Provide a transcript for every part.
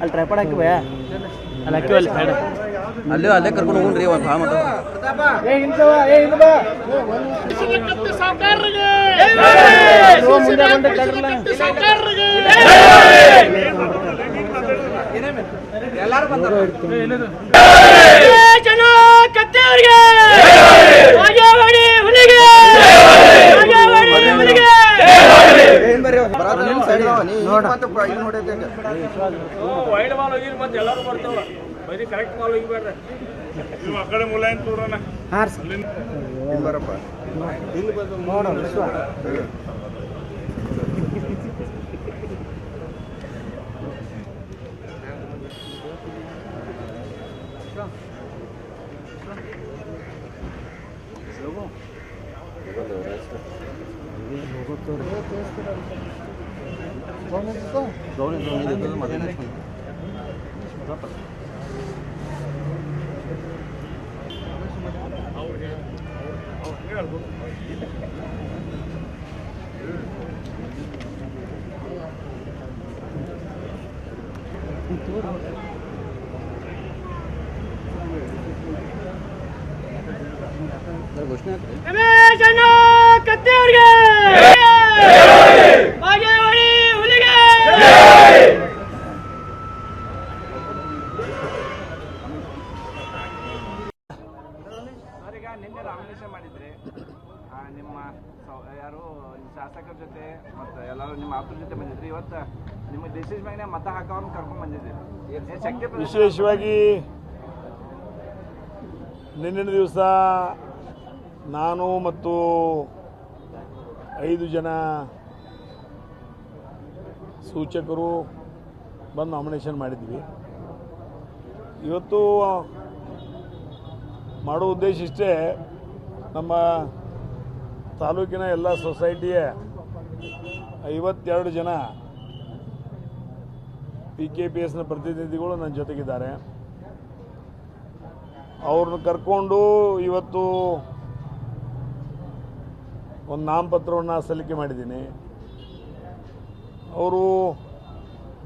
ಅಲ್ಲಿ ಟ್ರೈಪಾಡ್ ಹಾಕಿ ಭಯ ಅಲ್ಲಿ ಹಾಕಿವಲ್ಲಿ ಸೈಡ್ ಅಲ್ಲೇ ಕರ್ಕೊಂಡು ಹೋಗ್ರಿ ಎಲ್ಲಾರು ಬಂದರು ಬರೀ ಕರೆಕ್ಟ್ ಮಾಲ್ ಹೋಗಿಬೇಡ್ರಿ ನೀವು ಆ ಕಡೆ ಮೂಲ ಏನು ತೋರೋಣ ಬರಪ್ಪ ಇಲ್ಲಿ ಬಂದು ನೋಡೋಣ ವಿಶ್ವ ಘೋಷಣೆ ನಿನ್ನೆ ನಾಮಿನೇಷನ್ ಮಾಡಿದ್ರಿ ನಿಮ್ಮ ಯಾರು ಶಾಸಕರ ಜೊತೆ ಮತ್ತು ಎಲ್ಲರೂ ನಿಮ್ಮ ಆಪ್ತರ ಜೊತೆ ಬಂದಿದ್ರಿ ಇವತ್ತು ನಿಮ್ಮ ಡಿಸಿಷನ್ ಮ್ಯಾಗ ಮತ ಹಾಕೋನ್ ಕರ್ಕೊಂಡು ಬಂದಿದ್ದೀರಿ ವಿಶೇಷವಾಗಿ ನಿನ್ನಿನ ದಿವಸ ನಾನು ಮತ್ತು 5 ಜನ ಸೂಚಕರು ಬಂದು ನಾಮಿನೇಷನ್ ಮಾಡಿದ್ವಿ. ಇವತ್ತು ಮಾಡೋ ಉದ್ದೇಶ ಇಷ್ಟೇ, ನಮ್ಮ ತಾಲೂಕಿನ ಎಲ್ಲ ಸೊಸೈಟಿಯ 52 ಜನ PKPSನ ಪ್ರತಿನಿಧಿಗಳು ನನ್ನ ಜೊತೆಗಿದ್ದಾರೆ. ಅವ್ರನ್ನ ಕರ್ಕೊಂಡು ಇವತ್ತು ಒಂದು ನಾಮಪತ್ರವನ್ನು ಸಲ್ಲಿಕೆ ಮಾಡಿದ್ದೀನಿ. ಅವರು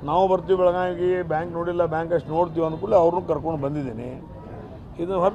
ನಾವು ಬರ್ತೀವಿ ಬೆಳಗಾವಿಗೆ, ಬ್ಯಾಂಕ್ ನೋಡಿಲ್ಲ, ಬ್ಯಾಂಕ್ ಅಷ್ಟು ನೋಡ್ತೀವಿ ಅಂದ್ಕೂಡಲೇ ಅವ್ರನ್ನೂ ಕರ್ಕೊಂಡು ಬಂದಿದ್ದೀನಿ. ಇದು ಹೊರತು